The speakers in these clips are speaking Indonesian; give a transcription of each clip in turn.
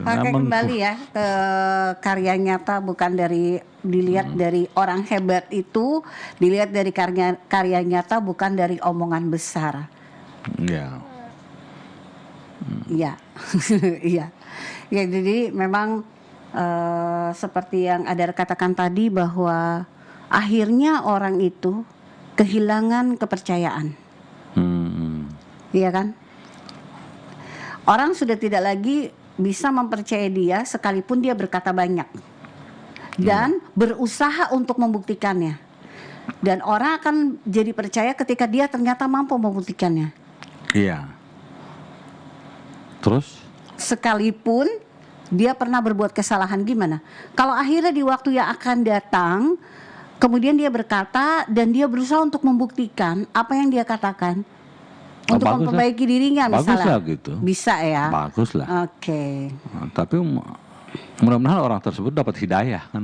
Oke, kembali ya ke karya nyata, bukan dari dilihat dari orang hebat itu, dilihat dari karya nyata, bukan dari omongan besar. Ya. Iya, iya, ya. Jadi memang seperti yang Adar katakan tadi, bahwa akhirnya orang itu kehilangan kepercayaan, iya kan? Orang sudah tidak lagi bisa mempercayai dia sekalipun dia berkata banyak dan berusaha untuk membuktikannya. Dan orang akan jadi percaya ketika dia ternyata mampu membuktikannya. Iya. Terus? Sekalipun dia pernah berbuat kesalahan, gimana? Kalau akhirnya di waktu yang akan datang, kemudian dia berkata dan dia berusaha untuk membuktikan apa yang dia katakan, untuk memperbaiki dirinya misalnya. Baguslah gitu. Bisa ya. Baguslah. Oke. Tapi mudah-mudahan orang tersebut dapat hidayah kan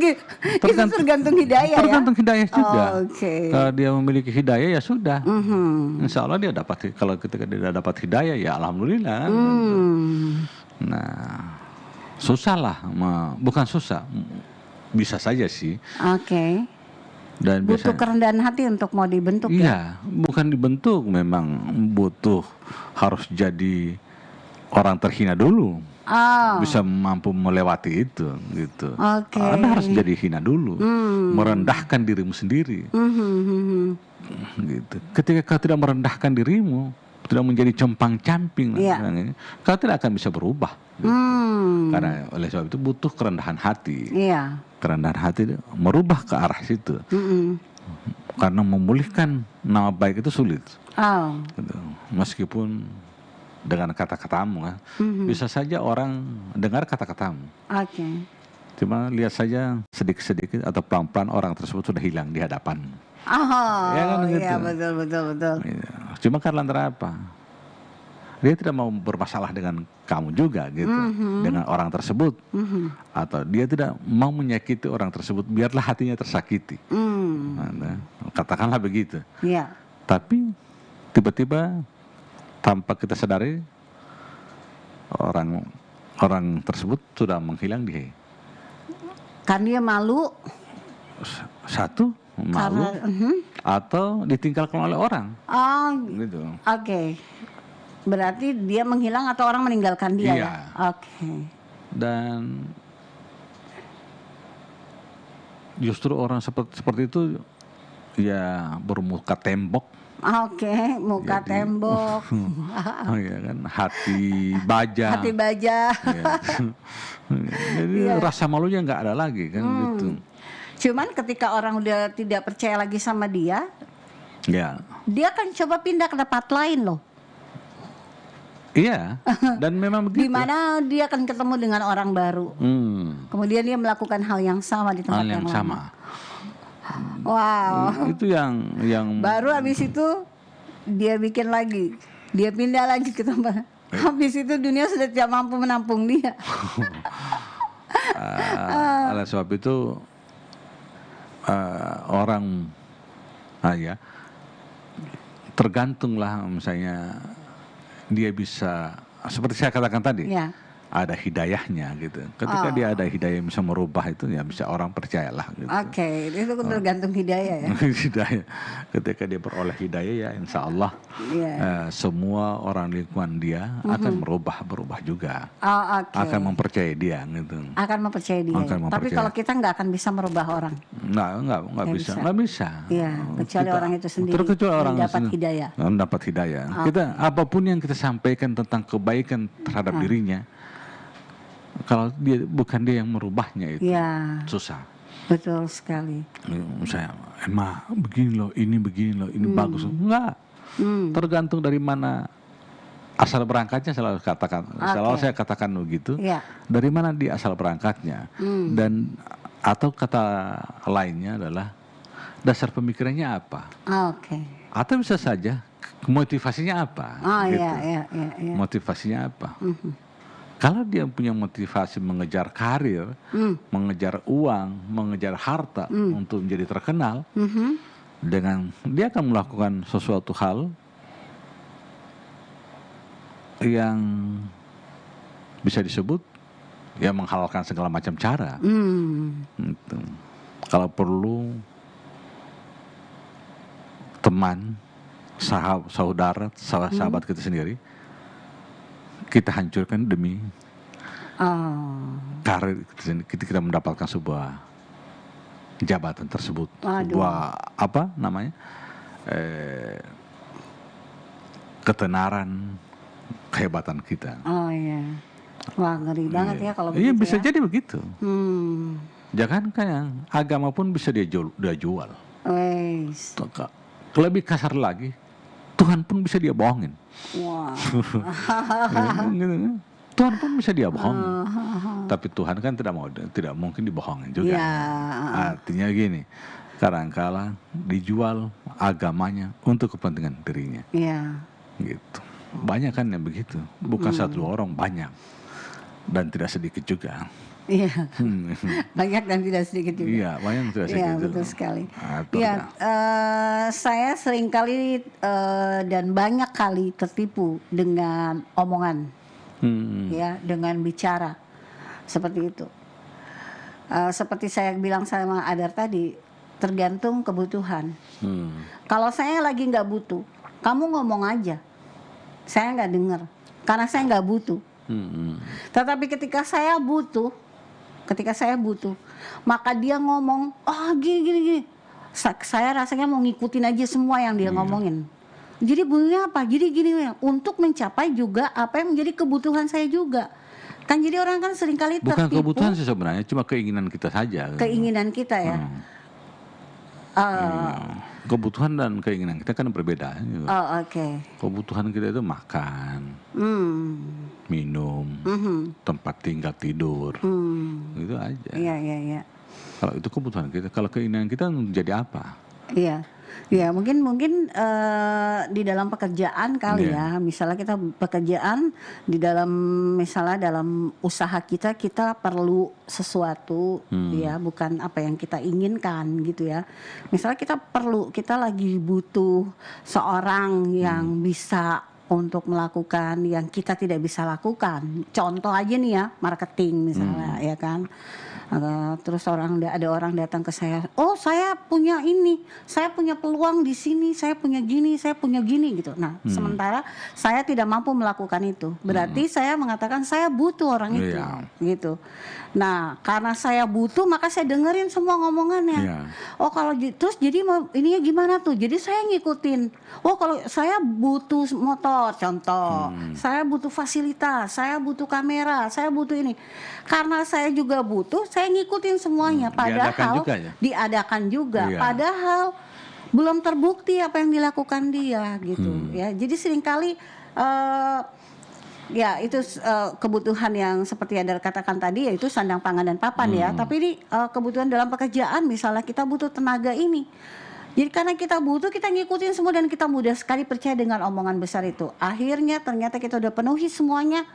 gitu. Itu tergantung hidayah ya. Tergantung hidayah juga. Kalau dia memiliki hidayah ya sudah. Insya Allah dia dapat. Kalau ketika dia dapat hidayah ya alhamdulillah. Gitu. Nah, susah lah. Bukan susah. Bisa saja sih. Oke. Dan butuh kerendahan hati untuk mau dibentuk. Iya, bukan dibentuk, memang butuh harus jadi orang terhina dulu. Bisa mampu melewati itu gitu. Anda harus jadi hina dulu, merendahkan dirimu sendiri. Gitu. Ketika kau tidak merendahkan dirimu, tidak menjadi compang-camping, kau tidak akan bisa berubah. Gitu. Karena oleh sebab itu butuh kerendahan hati. Kerendahan hati itu merubah ke arah situ. Karena memulihkan nama baik itu sulit. Gitu. Meskipun dengan kata-katamu, bisa saja orang dengar kata-katamu. Cuma lihat saja sedikit-sedikit atau pelan-pelan orang tersebut sudah hilang di hadapan. Ya kan, gitu. Iya, betul. Cuma karena lantaran apa? Dia tidak mau bermasalah dengan kamu juga gitu, dengan orang tersebut, atau dia tidak mau menyakiti orang tersebut, biarlah hatinya tersakiti. Katakanlah begitu. Tapi tiba-tiba tanpa kita sadari orang tersebut sudah menghilang dia. Kan dia malu. Satu malu, atau ditinggalkan oleh orang. Gitu. Berarti dia menghilang atau orang meninggalkan dia. Iya. Ya? Dan justru orang seperti itu ya bermuka tembok. Muka tembok. Ya kan, hati baja. Ya. Jadi rasa malunya nggak ada lagi kan gitu. Cuman ketika orang udah tidak percaya lagi sama dia, dia akan coba pindah ke tempat lain loh. Iya, dan memang begitu. Di mana dia akan ketemu dengan orang baru. Kemudian dia melakukan hal yang sama di tempat yang sama. Wow. Itu yang baru habis itu dia bikin lagi. Dia pindah lagi ke tempat. Habis itu dunia sudah tidak mampu menampung dia. Oleh sebab itu orang tergantunglah, misalnya dia bisa seperti saya katakan tadi, ada hidayahnya gitu. Ketika dia ada hidayah yang bisa merubah itu, ya bisa orang percayalah gitu. Itu tergantung hidayah ya. Hidayah. Ketika dia beroleh hidayah ya insya Allah semua orang lingkungan dia akan berubah juga. Akan mempercayai dia gitu. Akan mempercayai dia. Tapi kalau kita nggak akan bisa merubah orang. Nggak bisa. Iya, kecuali orang itu sendiri. Kecuali orang dapat hidayah. Dapat hidayah. Kita apapun yang kita sampaikan tentang kebaikan terhadap dirinya, kalau dia bukan dia yang merubahnya itu susah. Betul sekali. Saya begini loh, ini bagus. Enggak. Tergantung dari mana asal berangkatnya, selalu saya katakan begitu. Dari mana dia asal berangkatnya, dan atau kata lainnya adalah dasar pemikirannya apa. Atau bisa saja motivasinya apa. Motivasinya apa. Kalau dia punya motivasi mengejar karir, mengejar uang, mengejar harta untuk menjadi terkenal, dengan dia akan melakukan sesuatu hal yang bisa disebut ya menghalalkan segala macam cara. Gitu. Kalau perlu teman, saudara, sahabat kita sendiri, kita hancurkan demi karir kita mendapatkan sebuah jabatan tersebut, sebuah apa namanya, ketenaran, kehebatan kita. Oh iya, wah ngeri banget ya kalau begitu. Iya bisa ya. jadi begitu. Jangan kayak agama pun bisa dia jual. Lebih kasar lagi, Tuhan pun bisa dia bohongin. Wah. Tuhan pun bisa dia bohongin. Tapi Tuhan kan tidak mungkin dibohongin juga. Artinya gini, kadangkala dijual agamanya untuk kepentingan dirinya. Gitu. Banyak kan yang begitu, bukan satu orang, banyak dan tidak sedikit juga. Iya, banyak dan tidak sedikit juga. Iya, banyak tidak sedikit. Iya, betul sekali. Iya, saya seringkali dan banyak kali tertipu dengan omongan, ya, dengan bicara seperti itu. Seperti saya bilang sama Adar tadi, tergantung kebutuhan. Kalau saya lagi nggak butuh, kamu ngomong aja, saya nggak dengar, karena saya nggak butuh. Tetapi ketika saya butuh, maka dia ngomong, gini. Saya rasanya mau ngikutin aja semua yang dia ngomongin. Jadi bunyinya apa? Jadi gini, untuk mencapai juga apa yang menjadi kebutuhan saya juga. Kan jadi orang kan seringkali tertipu. Bukan kebutuhan sih sebenarnya, cuma keinginan kita saja. Keinginan kita ya. Kebutuhan dan keinginan kita kan berbeda. Kebutuhan kita itu makan, minum, tempat tinggal, tidur, itu aja. Iya. Kalau itu kebutuhan kita, kalau keinginan kita menjadi apa? Iya, mungkin di dalam pekerjaan kali ya. Misalnya kita pekerjaan di dalam, misalnya dalam usaha kita perlu sesuatu ya, bukan apa yang kita inginkan gitu ya. Misalnya kita lagi butuh seorang yang bisa untuk melakukan yang kita tidak bisa lakukan. Contoh aja nih ya, marketing misalnya, ya kan. Terus ada orang datang ke saya, saya punya ini, saya punya peluang di sini, saya punya gini gitu. Nah, sementara saya tidak mampu melakukan itu, berarti saya mengatakan saya butuh orang itu, gitu. Nah, karena saya butuh, maka saya dengerin semua ngomongannya. Kalau terus jadi ininya gimana tuh? Jadi saya ngikutin. Kalau saya butuh motor, contoh, saya butuh fasilitas, saya butuh kamera, saya butuh ini. Karena saya juga butuh, saya ngikutin semuanya. Padahal diadakan juga. Padahal belum terbukti apa yang dilakukan dia, gitu. Ya, jadi seringkali ya itu kebutuhan yang seperti Adar katakan tadi, yaitu sandang pangan dan papan ya. Tapi ini kebutuhan dalam pekerjaan, misalnya kita butuh tenaga ini. Jadi karena kita butuh, kita ngikutin semua dan kita mudah sekali percaya dengan omongan besar itu. Akhirnya ternyata kita udah penuhi semuanya,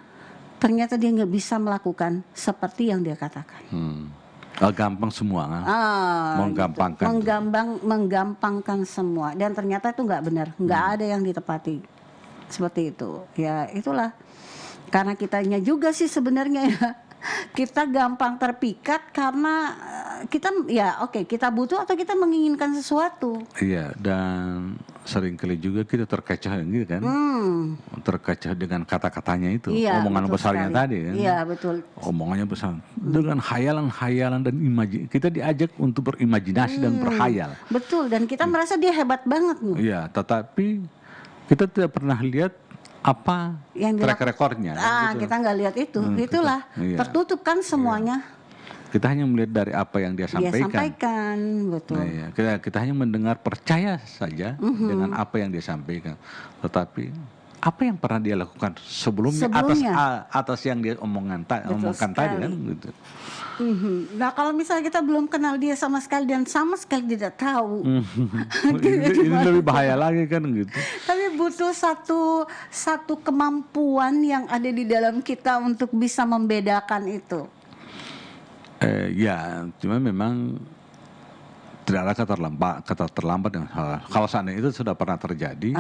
ternyata dia nggak bisa melakukan seperti yang dia katakan. Gampang semua kan? Menggampangkan. Gitu. Menggampangkan semua, dan ternyata itu nggak benar, nggak ada yang ditepati seperti itu. Ya itulah. Karena kitanya juga sih sebenarnya ya, kita gampang terpikat karena kita butuh atau kita menginginkan sesuatu. Iya, dan seringkali juga kita terkecoh gitu kan, terkecoh dengan kata-katanya itu, omongan besarnya sekali. Tadi kan. Iya betul. Omongannya besar dengan hayalan-hayalan dan kita diajak untuk berimajinasi dan berhayal. Betul, dan kita merasa dia hebat banget nih. Iya, tetapi kita tidak pernah lihat apa track recordnya. Gitu. Kita nggak lihat itu. Itulah tertutup kan semuanya. Kita hanya melihat dari apa yang dia sampaikan. Betul. Kita hanya mendengar, percaya saja dengan apa yang dia sampaikan. Tetapi apa yang pernah dia lakukan sebelumnya. atas yang dia omongkan tadi kan gitu. Nah kalau misalnya kita belum kenal dia sama sekali dan sama sekali tidak tahu, ini lebih bahaya lagi kan gitu. Tapi butuh satu kemampuan yang ada di dalam kita untuk bisa membedakan itu. Cuma memang tidak ada kata terlambat yang salah. Kalau seandainya itu sudah pernah terjadi,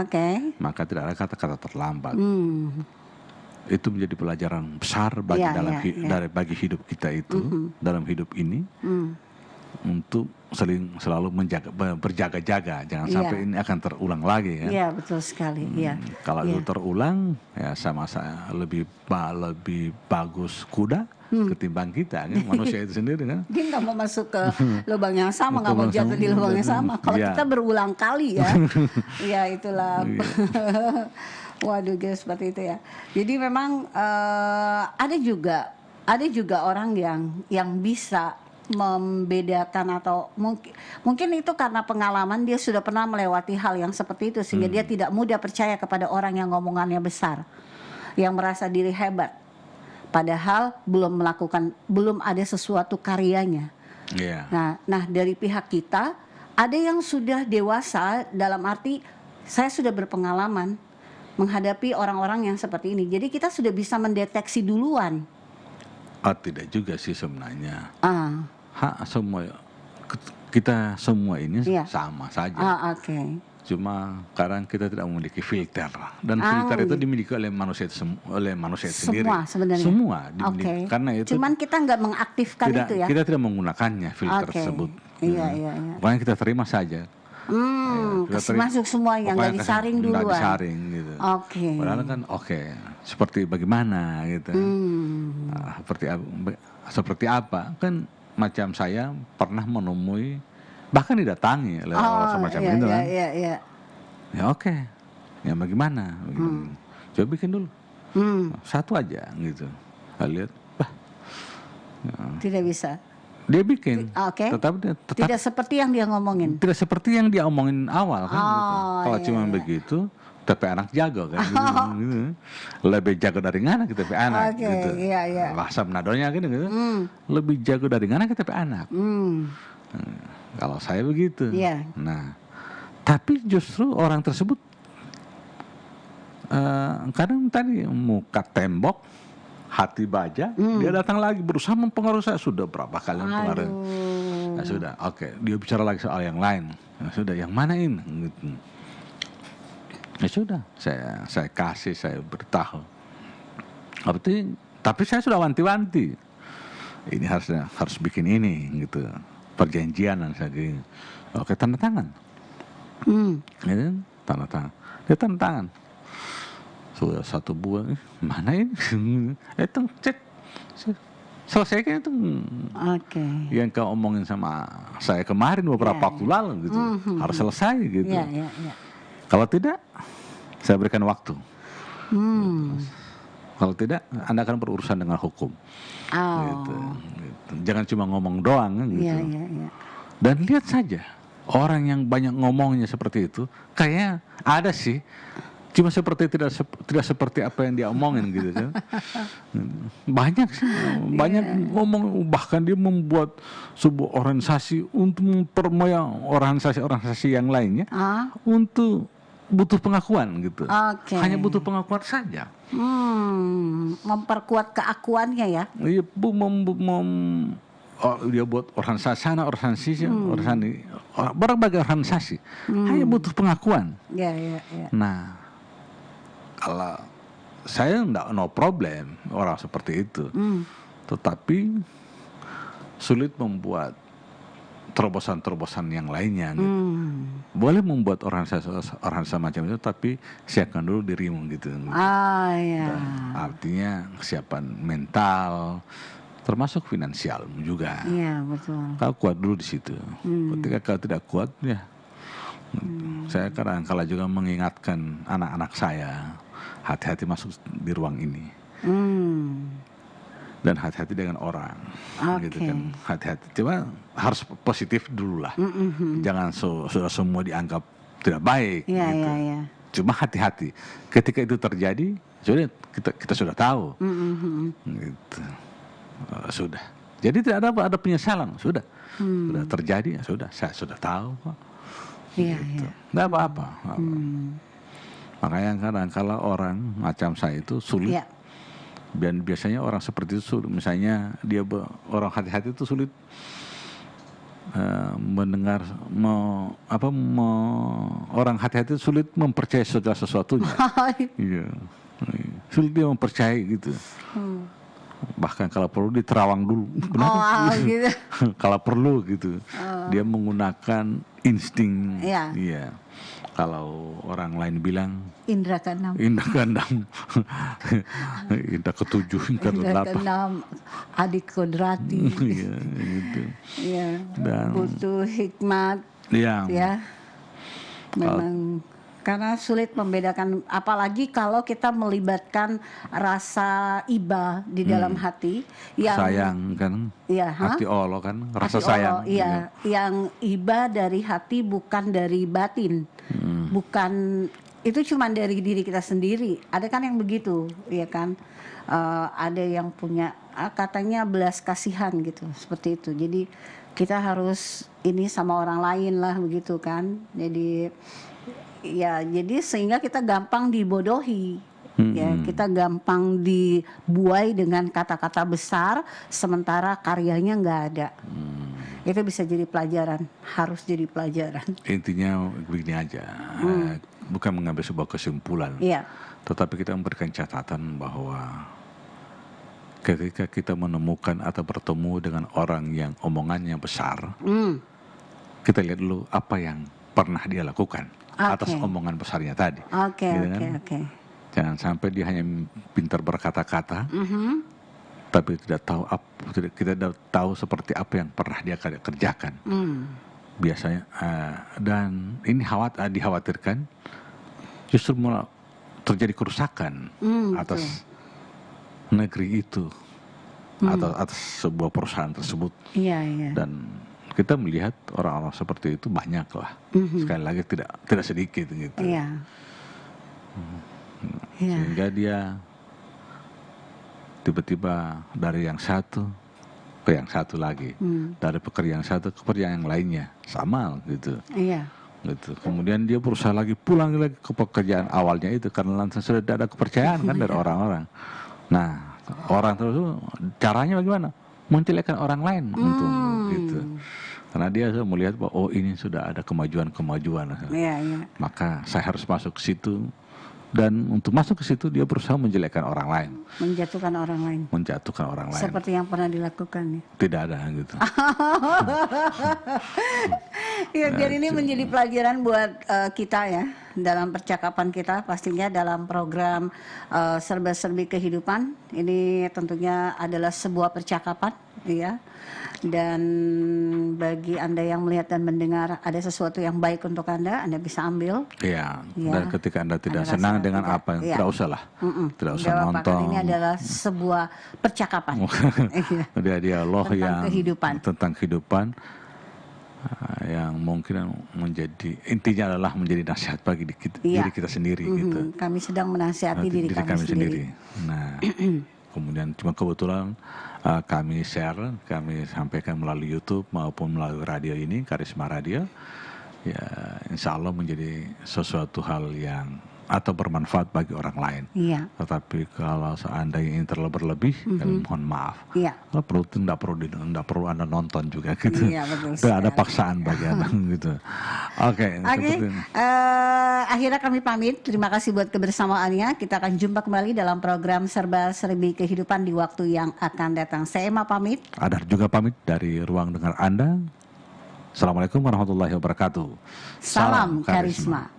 maka tidak ada kata terlambat. itu menjadi pelajaran besar bagi bagi hidup kita itu dalam hidup ini, untuk selalu berjaga-jaga, jangan sampai ini akan terulang lagi kan. Iya, betul sekali. Kalau itu terulang, ya sama saya lebih bagus kuda ketimbang kita kan, manusia itu sendiri kan. Dia nggak mau masuk ke lubang yang sama, nggak mau jatuh di lubang yang sama. Kalau kita berulang kali ya, ya itulah. Waduh guys, seperti itu ya. Jadi memang ada juga orang yang bisa membedakan, atau mungkin itu karena pengalaman, dia sudah pernah melewati hal yang seperti itu sehingga dia tidak mudah percaya kepada orang yang ngomongannya besar, yang merasa diri hebat padahal belum ada sesuatu karyanya. Nah dari pihak kita ada yang sudah dewasa, dalam arti saya sudah berpengalaman menghadapi orang-orang yang seperti ini. Jadi kita sudah bisa mendeteksi duluan. Tidak juga sih sebenarnya. Kita semua ini sama saja. Cuma kadang kita tidak memiliki filter, dan filter itu dimiliki oleh manusia sendiri. Semua dimiliki. Karena itu. Cuman kita nggak mengaktifkan itu ya. Kita tidak menggunakannya filter tersebut. Pokoknya kita terima saja. Kasih masuk semua yang nggak disaring duluan. Nggak disaring gitu. Padahal kan seperti bagaimana gitu. Seperti apa kan, macam saya pernah menemui, bahkan didatangi oleh orang semacam itu kan. Ya bagaimana? Coba bikin dulu. Satu aja gitu. Lihat, tidak bisa. Dia bikin, tetap tidak seperti yang dia ngomongin. Tidak seperti yang dia omongin awal kan. Kalau cuma begitu, tapi anak jago kan. Gitu. Lebih jago dari mana kita pe anak gitu. Bahasa Menadonya gitu. Lebih jago dari mana kita pe anak. Kalau saya begitu. Nah, tapi justru orang tersebut kadang tadi muka tembok, hati baja, dia datang lagi berusaha mempengaruhi saya. Sudah berapa kali mempengaruhi. Nah, sudah, dia bicara lagi soal yang lain. Nah, sudah, yang mana ini? Gitu. Ya sudah, saya kasih, saya beritahu. Tapi saya sudah wanti-wanti. Ini harus bikin ini gitu. Perjanjian dan sebagainya. Tanda tangan. Tanda tangan. Dia tanda tangan. Sudah 1 bulan, mana ini? Itu cek, selesaikan itu. Yang kau omongin sama saya kemarin beberapa waktu lalu gitu, harus selesai gitu. Kalau tidak, saya berikan waktu. Kalau tidak, Anda akan berurusan dengan hukum. Gitu. Jangan cuma ngomong doang gitu. Dan lihat saja, orang yang banyak ngomongnya seperti itu, kayaknya ada sih. Cuma tidak seperti apa yang dia omongin gitu kan. Banyak sih, banyak ngomong, bahkan dia membuat sebuah organisasi untuk mempermaya organisasi yang lainnya untuk butuh pengakuan gitu. Hanya butuh pengakuan saja. Memperkuat keakuannya ya. Iya, dia buat organisasi sana, organisasi berbagai organisasi. Hanya butuh pengakuan. Nah, kalau saya no problem orang seperti itu, tetapi sulit membuat terobosan-terobosan yang lainnya. Gitu. Boleh membuat organisasi macam itu, tapi siapkan dulu dirimu gitu. Artinya kesiapan mental, termasuk finansial juga. Betul. Kau kuat dulu di situ. Ketika kau tidak kuat, ya. Saya kadang-kala juga mengingatkan anak-anak saya, hati-hati masuk di ruang ini. Dan hati-hati dengan orang. Gitu kan. Hati-hati. Cuma harus positif dulu lah. Jangan sudah semua dianggap tidak baik. Gitu. Cuma hati-hati. Ketika itu terjadi, sudah kita sudah tahu. Gitu. Sudah. Jadi tidak ada penyesalan. Sudah terjadi, ya sudah. Saya sudah tahu kok. Gitu. Tidak apa-apa. Makanya kadang kalau orang macam saya itu sulit. Dan biasanya orang seperti itu, misalnya orang hati-hati itu sulit mendengar, orang hati-hati itu sulit mempercayai segala sesuatunya. Sulit dia mempercayai gitu. Bahkan kalau perlu diterawang dulu. Gitu. Kalau perlu gitu. Dia menggunakan insting. Iya. Kalau orang lain bilang indra keenam, indra ketujuh, indra keenam, adik kodrati. Iya, gitu. Iya. Butuh hikmat. Iya. Ya. Memang karena sulit membedakan, apalagi kalau kita melibatkan rasa iba di dalam hati yang sayang kan, hati Allah kan, rasa hati sayang. Allah, iya, yang iba dari hati bukan dari batin, bukan itu cuma dari diri kita sendiri. Ada kan yang begitu, ya kan? Ada yang punya katanya belas kasihan gitu, seperti itu. Jadi kita harus ini sama orang lain lah begitu kan. Jadi sehingga kita gampang dibodohi. Ya, kita gampang dibuai dengan kata-kata besar sementara karyanya nggak ada. Itu bisa jadi pelajaran, harus jadi pelajaran. Intinya begini aja, bukan mengambil sebuah kesimpulan, tetapi kita memberikan catatan bahwa ketika kita menemukan atau bertemu dengan orang yang omongannya besar, kita lihat dulu apa yang pernah dia lakukan atas omongan besarnya tadi. Jangan sampai dia hanya pintar berkata-kata, tapi kita tidak tahu seperti apa yang pernah dia kerjakan. Biasanya dan ini dikhawatirkan justru malah terjadi kerusakan atas negeri itu atau atas sebuah perusahaan tersebut. Dan kita melihat orang-orang seperti itu banyak lah. Sekali lagi tidak sedikit gitu. Sehingga dia tiba-tiba dari yang satu ke yang satu lagi, dari pekerjaan satu ke pekerjaan yang lainnya, sama gitu. Gitu. Kemudian dia berusaha lagi pulang lagi ke pekerjaan awalnya itu karena langsung sudah ada kepercayaan kan dari orang-orang. Nah, orang tersebut caranya bagaimana? Menjelekkan orang lain untuk gitu. Karena dia sudah melihat bahwa ini sudah ada kemajuan. Maka saya harus masuk ke situ. Dan untuk masuk ke situ dia berusaha menjelekkan orang lain. Menjatuhkan orang lain. Seperti yang pernah dilakukan. Tidak ada gitu. Biar ini menjadi pelajaran buat kita ya. Dalam percakapan kita pastinya dalam program Serba-Serbi Kehidupan. Ini tentunya adalah sebuah percakapan ya. Dan bagi Anda yang melihat dan mendengar ada sesuatu yang baik untuk Anda bisa ambil. Iya. Dan ketika Anda tidak senang dengan apa, tidak usah lah. Tidak usah nonton. Ini adalah sebuah percakapan. Dia dialog tentang kehidupan. Yang mungkin intinya adalah menjadi nasihat bagi diri kita sendiri gitu. Kami sedang menasihati diri kami sendiri. Nah, kemudian cuma kebetulan kami sampaikan melalui YouTube maupun melalui radio ini, Karisma Radio. Ya, insya Allah menjadi sesuatu hal yang atau bermanfaat bagi orang lain. Tetapi kalau seandainya ini terlalu berlebih, mohon maaf. Kalau tidak perlu Anda nonton juga gitu. Tidak ada paksaan bagi Anda gitu. Oke. Akhirnya kami pamit. Terima kasih buat kebersamaannya. Kita akan jumpa kembali dalam program Serba-Serbi Kehidupan di waktu yang akan datang. Saya Emma pamit. Adar juga pamit dari ruang dengar Anda. Assalamualaikum warahmatullahi wabarakatuh. Salam Karisma.